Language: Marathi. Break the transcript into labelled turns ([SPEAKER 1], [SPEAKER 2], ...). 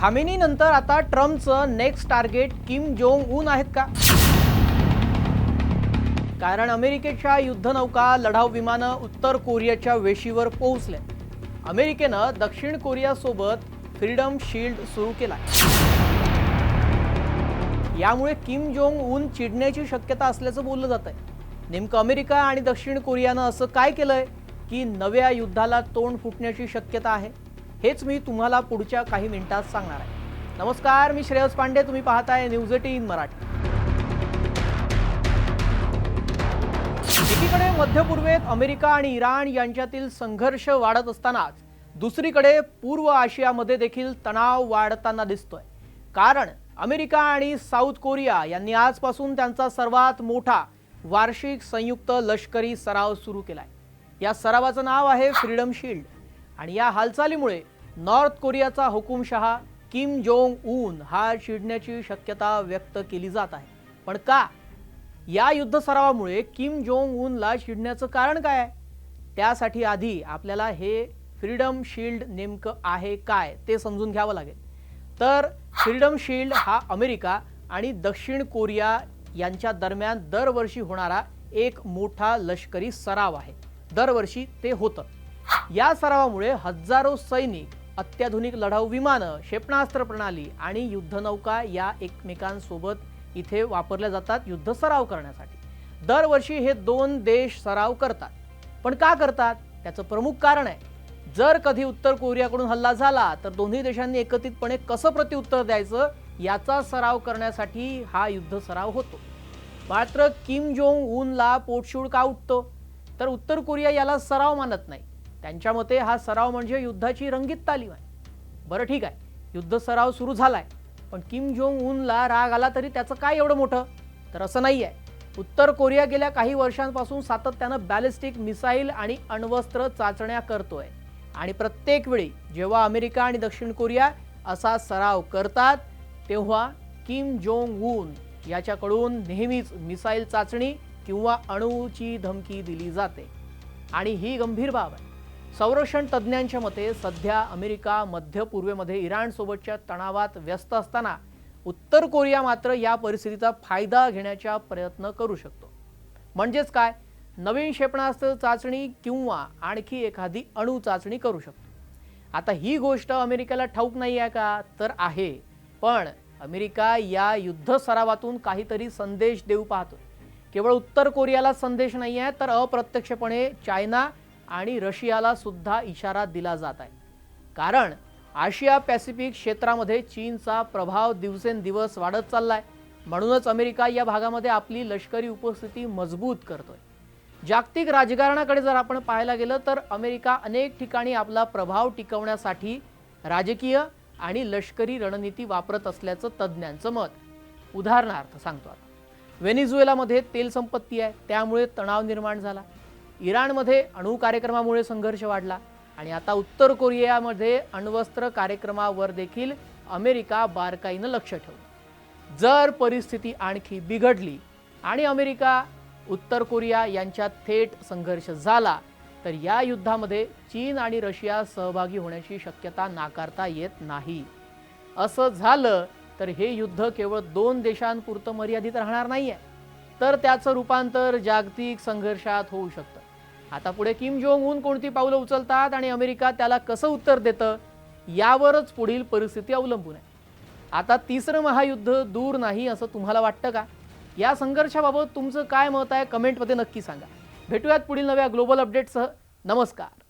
[SPEAKER 1] खामेनी नंतर आता ट्रम्पचं next target Kim Jong Un आहेत का? कारण अमेरिकेच्या युद्धनौका लढाऊ विमानं उत्तर कोरियाच्या वेशीवर पोहोचले। अमेरिकेनं दक्षिण कोरियासोबत फ्रीडम शील्ड सुरू केला। यामुळे किम जोंग उन चिडण्याची शक्यता असल्याचं बोललं जात आहे। नेमकं अमेरिका आणि दक्षिण कोरियानं असं काय केलंय की नव्या युद्धाला तोंड फुटण्याची शक्यता आहे? हेच मी तुम्हाला पुढच्या काही मिनिटात सांगणार आहे। नमस्कार, मी श्रेयस पांडे, तुम्ही पाहताय न्यूज 18 मराठी। एकीकडे मध्य पूर्वेत अमेरिका आणि इराण यांच्यातील संघर्ष वाढत असतानाच दुसरीकडे पूर्व आशियामध्ये देखील तणाव वाढताना दिसतोय। कारण अमेरिका आणि साऊथ कोरिया यांनी आजपासून त्यांचा सर्वात मोठा वार्षिक संयुक्त लष्करी सराव सुरू केलाय। या सरावाचं नाव आहे फ्रीडम शील्ड आणि या हालचालीमुळे नॉर्थ कोरियाचा हुकुमशहा किम जोंग उन हा चिडण्याची शक्यता व्यक्त केली जात आहे। पण का? या युद्ध सरावामुळे किम जोंग उनला चिडण्याचं कारण काय आहे? त्यासाठी आधी आपल्याला हे फ्रीडम शील्ड नेमकं आहे काय ते समजून घ्यावं लागेल। तर फ्रीडम शील्ड हा अमेरिका आणि दक्षिण कोरिया यांच्या दरम्यान दरवर्षी होणारा एक मोठा लष्करी सराव आहे। दरवर्षी ते होतं। या सरावामुळे हजारो सैनिक, अत्याधुनिक लढाऊ विमानं, क्षेपणास्त्र प्रणाली आणि युद्धनौका या एकमेकांसोबत इथे वापरल्या जातात युद्ध सराव करण्यासाठी। दरवर्षी हे दोन देश सराव करतात। पण का करतात? त्याचं प्रमुख कारण आहे, जर कधी उत्तर कोरियाकडून हल्ला झाला तर दोन्ही देशांनी एकत्रितपणे कसं प्रत्युत्तर द्यायचं याचा सराव करण्यासाठी हा युद्ध सराव होतो। मात्र किम जोंग उनला पोटशूळ का उठतो? तर उत्तर कोरिया याला सराव मानत नाही। त्यांच्या मते हा सराव म्हणजे युद्धाची रंगीत तालीम आहे। बरं ठीक आहे, युद्ध सराव सुरू झालाय, पण किम जोंग उनला राग आला तरी त्याचं काय एवढं मोठं? तर असं नाहीये। उत्तर कोरिया गेल्या काही वर्षांपासून सातत्यानं बॅलिस्टिक मिसाईल आणि अण्वस्त्र चाचण्या करतोय आणि प्रत्येक वेळी जेव्हा अमेरिका आणि दक्षिण कोरिया असा सराव करतात तेव्हा किम जोंग उन याच्याकडून नेहमीच मिसाईल चाचणी किंवा अणूची धमकी दिली जाते आणि ही गंभीर बाब आहे। संरक्षण तज्ञांच्या मते सध्या अमेरिका मध्य पूर्वेमध्ये इराण सोबतच्या तणावात व्यस्त असताना उत्तर कोरिया मात्र या परिस्थितीचा फायदा घेण्याचा प्रयत्न करू शकतो। म्हणजेच काय? नवीन क्षेपणास्त्र चाचणी किंवा आणखी एखादी अणू चाचणी करू शकतो। आता ही गोष्ट अमेरिकेला ठाऊक नाही आहे का? तर आहे। पण अमेरिका या युद्ध सरावातून काहीतरी संदेश देऊ पाहतो। केवळ उत्तर कोरियाला संदेश नाही आहे, तर अप्रत्यक्षपणे चायना आणि रशियाला सुद्धा इशारा दिला जात आहे। कारण आशिया पॅसिफिक क्षेत्रामध्ये चीनचा प्रभाव दिवसेंदिवस वाढत चाललाय। म्हणूनच अमेरिका या भागामध्ये आपली लष्करी उपस्थिती मजबूत करतोय। जागतिक राजकारणाकडे जर आपण पाहायला गेलं तर अमेरिका अनेक ठिकाणी आपला प्रभाव टिकवण्यासाठी राजकीय आणि लष्करी रणनीती वापरत असल्याचं तज्ञांचं मत। उदाहरणार्थ सांगतो, आता व्हेनेझुएलामध्ये तेल संपत्ती आहे, त्यामुळे तणाव निर्माण झाला। इराणमध्ये अणु कार्यक्रमामुळे संघर्ष वाढला आणि आता उत्तर कोरियामध्ये अण्वस्त्र कार्यक्रमावर देखील अमेरिका बारकाईनं लक्ष ठेवलं। जर परिस्थिती आणखी बिघडली आणि अमेरिका उत्तर कोरिया यांच्यात थेट संघर्ष झाला तर या युद्धामध्ये चीन आणि रशिया सहभागी होण्याची शक्यता नाकारता येत नाही। असं झालं तर हे युद्ध केवळ दोन देशांपुरतं मर्यादित राहणार नाहीये, तर त्याचं रूपांतर जागतिक संघर्षात होऊ शकतं। आता पुढे किम जोंग उन कोणती पावलं उचलतात आणि अमेरिका त्याला कसं उत्तर देतं यावरच पुढील परिस्थिती अवलंबून आहे। आता तिसरं महायुद्ध दूर नाही असं तुम्हाला वाटतं का? या संघर्षाबाबत तुमचं काय मत आहे कमेंटमध्ये नक्की सांगा। भेटूयात पुढील नव्या ग्लोबल अपडेटसह। नमस्कार।